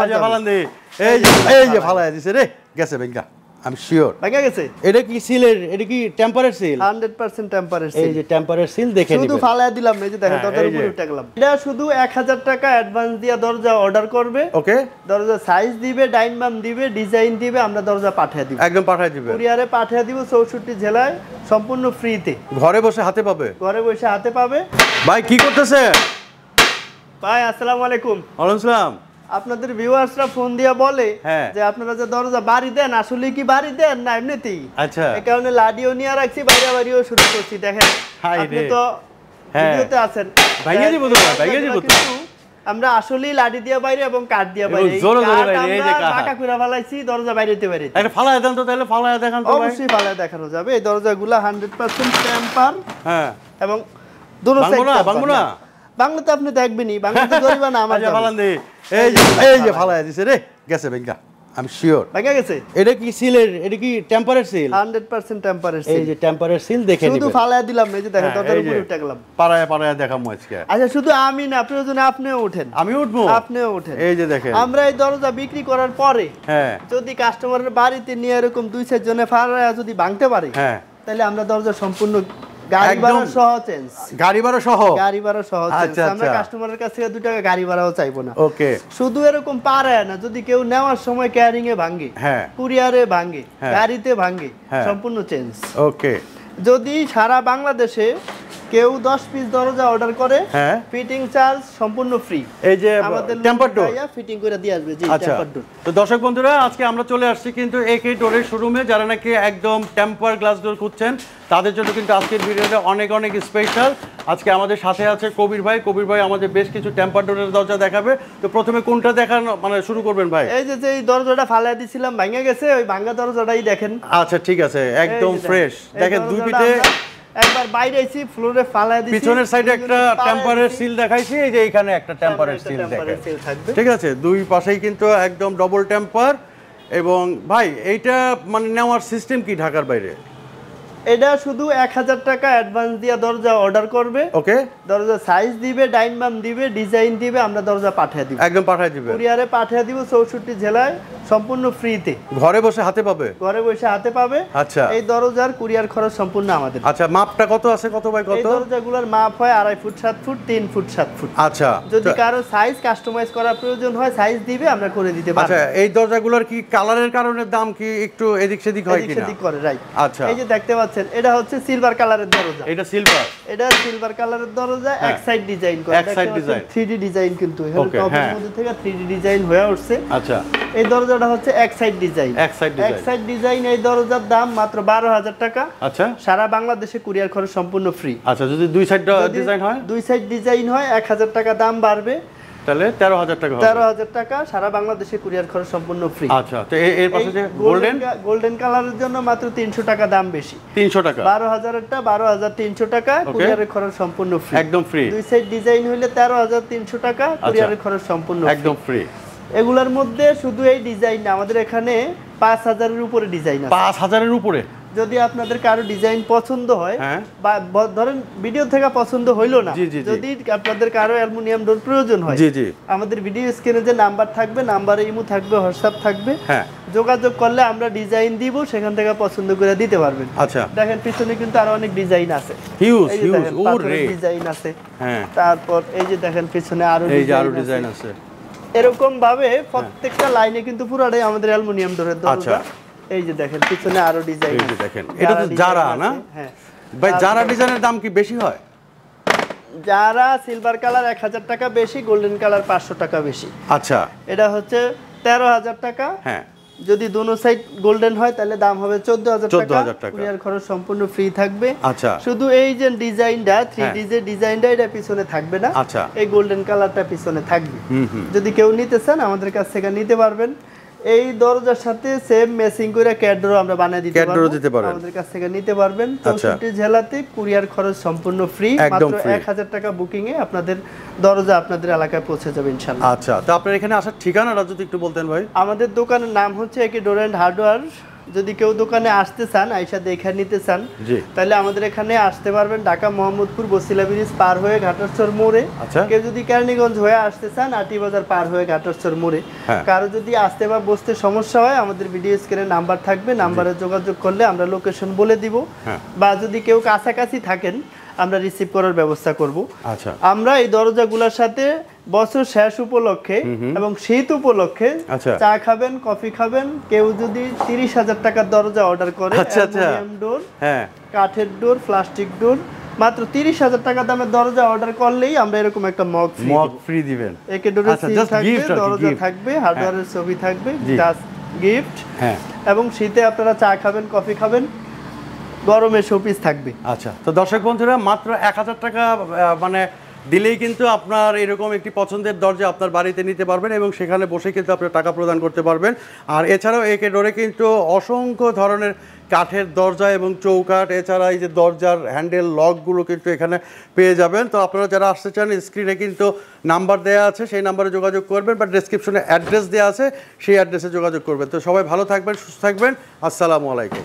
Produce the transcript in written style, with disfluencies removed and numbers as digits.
আচ্ছা ফালান দে এই যে ফালায়া দিছে রে গেছে বেঙ্গা আমি শিওর ভাঙা গেছে এটা কি সিলের এটা কি টেম্পারেট সিল 100% টেম্পারেট সিল এই যে টেম্পারেট সিল দেখে নিবেন শুধু ফালায়া দিলাম এই যে দেখেন দরজার উপরে উঠে গেলাম এটা শুধু 1000 টাকা অ্যাডভান্স দিয়া দরজা অর্ডার করবে ওকে দরজা সাইজ দিবে ডাইনবাম দিবে ডিজাইন দিবে আমরা দরজা পাঠিয়ে দিব একদম পাঠিয়ে দিবেন কুরিয়ারে পাঠিয়ে দিব 64 জেলায় সম্পূর্ণ ফ্রিতে ঘরে বসে হাতে পাবে ঘরে বসে হাতে পাবে ভাই কি করতেছে ভাই আসসালামু আলাইকুম ওয়ালাইকুম আসসালাম আপনাদের ভিউয়ার্সরা ফোন দিয়া বলে যে আপনারা যে দরজা বাড়ি দেন আসলে কি বাড়ি দেন না এমনিতেই আচ্ছা এই কারণে লাডিও নিয়ে রাখছি বাইরে বাড়িও শুরু করছি দেখেন আপনি তো ভিডিওতে আছেন ভাইয়া দিব তো ভাইয়া দিব তো আমরা আসলেই লাডি দিয়া বাইরে এবং কাঠ দিয়া বাইরে জোরে জোরে বাইরে এই যে কাটা কইরা ফলাইছি দরজা বাইরেতে বাইরে এটা ফালায়া দেন তো তাহলে ফালায়া দেখান তো ভাই অবশ্যই ফালায়া দেখানো যাবে এই দরজাগুলো 100% টেম্পার হ্যাঁ এবং দুটো সাইড বাংলা বাংলা তো আপনি দেখবেনই বাংলাতে জরিবা না আমার আচ্ছা ফালান দে এই যে ফালায়া দিছে রে গেছে বেঙ্গা আমি শিওর ভাঙা গেছে এটা কি সিলের এটা কি টেম্পারেট সিল 100% টেম্পারেট সিল এই যে টেম্পারেট সিল দেখে নিবেন শুধু ফালায়া দিলাম এই যে দেখেন দরজার উপরে উঠে গেলাম পাড়ায় দেখামু আজকে আচ্ছা শুধু আমি না প্রয়োজনে আপনিও ওঠেন আমি উঠবো আপনিও ওঠেন এই যে দেখেন আমরা এই দরজা বিক্রি করার পরে হ্যাঁ যদি কাস্টমারের বাড়িতে নিয়ে এরকম 2-4 জনে ফালায়া যদি ভাঙতে পারে হ্যাঁ তাহলে আমরা দরজা সম্পূর্ণ গাড়ি ভাড়া সহ চেঞ্জ গাড়ি ভাড়া সহ চেঞ্জ আমরা কাস্টমারের কাছ থেকে 2 টাকা গাড়ি ভাড়াও চাইবো না ওকে শুধু এরকম পারে না যদি কেউ নেওয়ার সময় ক্যারিং এ ভাঙে হ্যাঁ কুরিয়ারে ভাঙে গাড়িতে ভাঙে সম্পূর্ণ চেঞ্জ ওকে যদি সারা বাংলাদেশে কেউ 10 পিস দরজা অর্ডার করে ফিটিং চার্জ সম্পূর্ণ ফ্রি এই যে টেম্পার ডোর ফিটিং করে দিয়ে আসবে জি টেম্পার ডোর তো দর্শক বন্ধুরা আজকে আমরা চলে আসছি কিন্তু একে ডোরের শোরুমে যারা নাকি একদম টেম্পার গ্লাস ডোর খুঁজছেন তাদের জন্য কিন্তু আজকের ভিডিওটা অনেক স্পেশাল আজকে আমাদের সাথে আছে কবির ভাই আমাদের বেশ কিছু টেম্পার ডোরের দরজা দেখাবে তো প্রথমে কোনটা দেখানো মানে শুরু করবেন ভাই এই যে এই দরজাটা ফালায়া দিছিলাম ভাঙা গেছে ওই ভাঙা দরজাটাই দেখেন আচ্ছা ঠিক আছে একদম ফ্রেশ দেখেন দুই পিঠে একবার বাইরে আইছি ফ্লোরে ফালায়া দিছি পিছনের সাইডে একটা টেম্পারের সিল দেখাইছি এই যে এখানে একটা টেম্পারের সিল থাকবে ঠিক আছে দুই পাশেই কিন্তু একদম ডবল টেম্পার এবং ভাই এইটা মানে নেওয়ার সিস্টেম কি ঢাকার বাইরে এটা শুধু 1000 টাকা অ্যাডভান্স দিয়া দরজা অর্ডার করবে ওকে দরজা সাইজ দিবে ডাইনবাম দিবে ডিজাইন দিবে আমরা দরজা পাঠিয়ে দিব একদম পাঠিয়ে দিবেন কুরিয়ারে পাঠিয়ে দিব 64 জেলায় সম্পূর্ণ ফ্রিতে ঘরে বসে হাতে পাবে আচ্ছা এই দরজার কুরিয়ার খরচ সম্পূর্ণ আমাদের আচ্ছা মাপটা কত আছে কত বাই কত এই দরজাগুলোর মাপ হয় 2.5 ফুট 7 ফুট 3 ফুট 7 ফুট আচ্ছা যদি কারো সাইজ কাস্টমাইজ করার প্রয়োজন হয় সাইজ দিবে আমরা করে দিতে পারি আচ্ছা এই দরজাগুলোর কি কালারের কারণে দাম কি একটু এদিক সেদিক হয় কিনা এদিক সেদিক করে রাইট আচ্ছা এই যে দেখতে পাচ্ছেন এটা হচ্ছে সিলভার কালারের দরজা এটা সিলভার কালারের দরজা এক সাইড ডিজাইন করা এক সাইড ডিজাইন 3D ডিজাইন কিন্তু এখানে টপের মধ্যে থেকে 3D ডিজাইন হয়ে উঠছে আচ্ছা এই দরজাটা হচ্ছে এক সাইড ডিজাইন এই দরজার দাম মাত্র 12000 টাকা আচ্ছা সারা বাংলাদেশে কুরিয়ার খরচ সম্পূর্ণ ফ্রি আচ্ছা যদি দুই সাইড ডিজাইন হয় 1000 টাকা দাম বাড়বে তাহলে 13000 টাকা সারা বাংলাদেশে কুরিয়ার খরচ সম্পূর্ণ ফ্রি আচ্ছা তো এর পাশে যে গোল্ডেন কালারের জন্য মাত্র 300 টাকা দাম বেশি 300 টাকা 12000 এরটা 12300 টাকা কুরিয়ারের খরচ সম্পূর্ণ ফ্রি একদম ফ্রি দুই সাইড ডিজাইন হইলে 13300 টাকা কুরিয়ারের খরচ সম্পূর্ণ একদম ফ্রি এগুলোর মধ্যে শুধু এই ডিজাইন না আমাদের এখানে 5000 এর উপরে ডিজাইন আছে 5000 এর উপরে যদি আপনাদের কারো ডিজাইন পছন্দ হয় বা ধরেন ভিডিও থেকে পছন্দ হইলো না যদি আপনাদের কারো অ্যালুমিনিয়াম ডোর প্রয়োজন হয় আমাদের ভিডিও স্ক্রিনে যে নাম্বার থাকবে নাম্বারে ইমো থাকবে হোয়াটসঅ্যাপ থাকবে যোগাযোগ করলে আমরা ডিজাইন দিব সেখান থেকে পছন্দ করে দিতে পারবেন আচ্ছা দেখেন পিছনে কিন্তু আরো অনেক ডিজাইন আছে হিউজ ওরে ডিজাইন আছে তারপর এই যে দেখেন পিছনে আরো ডিজাইন আছে এরকম ভাবে প্রত্যেকটা লাইনে কিন্তু পুরোটাই আমাদের অ্যালুমিনিয়াম ডোরের দরজা এই যে দেখেন পিছনে আরো ডিজাইন এই যে দেখেন এটা তো জারা না ভাই জারা ডিজাইনের দাম কি বেশি হয় জারা সিলভার কালার 1000 টাকা বেশি গোল্ডেন কালার 500 টাকা বেশি আচ্ছা এটা হচ্ছে 13000 টাকা যদি দুনো সাইড গোল্ডেন হয় তাহলে দাম হবে 14000 টাকা কুরিয়ার খরচ সম্পূর্ণ ফ্রি থাকবে আচ্ছা শুধু এই যে ডিজাইনটা 3D যে ডিজাইনটা এটা পিছনে থাকবে না আচ্ছা এই গোল্ডেন কালারটা পিছনে থাকবে যদি কেউ নিতে চান আমাদের কাছ থেকে নিতে পারবেন এই দরজার সাথে সেম ম্যাচিং করে ক্যাডরো আমরা বানিয়ে দিতে পারবো আমাদের কাছ থেকে নিতে পারবেন 64 জেলাতে কুরিয়ার খরচ সম্পূর্ণ ফ্রি মাত্র 1000 টাকা বুকিং এ আপনাদের দরজা আপনাদের এলাকায় পৌঁছে যাবে ইনশাআল্লাহ আচ্ছা তো আপনার এখানে আসার ঠিকানাটা যদি একটু বলতেন ভাই আমাদের দোকানের নাম হচ্ছে একে ডোর এন্ড হার্ডওয়্যার যদি কেউ দোকানে আসতে চান আইসা দেখে নিতে চান তাহলে আমাদের এখানে আসতে পারবেন ঢাকা মোহাম্মদপুর বসিলা ব্রিজ পার হয়ে ঘাটারচর মোড়ে। কেউ যদি কেরানীগঞ্জ হয়ে আসতে চান আটি বাজার পার হয়ে ঘাটারচর মোড়ে। কারো যদি আসতে বা বসতে সমস্যা হয় আমাদের ভিডিও স্ক্রিনে নাম্বার থাকবে, নাম্বারে যোগাযোগ করলে আমরা লোকেশন বলে দিব, বা যদি কেউ কাছাকাছি থাকেন আমরা রিসিভ করার ব্যবস্থা করব। আচ্ছা, আমরা এই দরজাগুলোর সাথে বছর শেষ উপলক্ষে এবং শীত উপলক্ষে চা খাবেন, কফি খাবেন, কেউ যদি 30,000 টাকার দরজা অর্ডার করে, অ্যালুমিনিয়াম ডোর, কাঠের ডোর, প্লাস্টিক ডোর, মাত্র 30,000 টাকা দামের দরজা অর্ডার করলেই আমরা এরকম একটা মগ ফ্রি দিবেন। একে ডোরের সিল থাকবে, দরজা থাকবে, হার্ডওয়্যারের ছবি থাকবে, জাস্ট গিফট। এবং শীতে আপনারা চা খাবেন, কফি খাবেন, গরমে শোপিস থাকবে। আচ্ছা, তো দর্শক বন্ধুরা মাত্র 1000 টাকা মানে দিলেই কিন্তু আপনার এরকম একটি পছন্দের দরজা আপনার বাড়িতে নিতে পারবেন এবং সেখানে বসে কিন্তু আপনার টাকা প্রদান করতে পারবেন। আর এছাড়াও একে ডোরে কিন্তু অসংখ্য ধরনের কাঠের দরজা এবং চৌকাঠ, এছাড়া এই যে দরজার হ্যান্ডেল লকগুলো কিন্তু এখানে পেয়ে যাবেন। তো আপনারা যারা আসতে চান স্ক্রিনে কিন্তু নাম্বার দেওয়া আছে, সেই নাম্বারে যোগাযোগ করবেন, বা ডেসক্রিপশনে অ্যাড্রেস দেওয়া আছে, সেই অ্যাড্রেসে যোগাযোগ করবেন। তো সবাই ভালো থাকবেন, সুস্থ থাকবেন, আসসালামু আলাইকুম।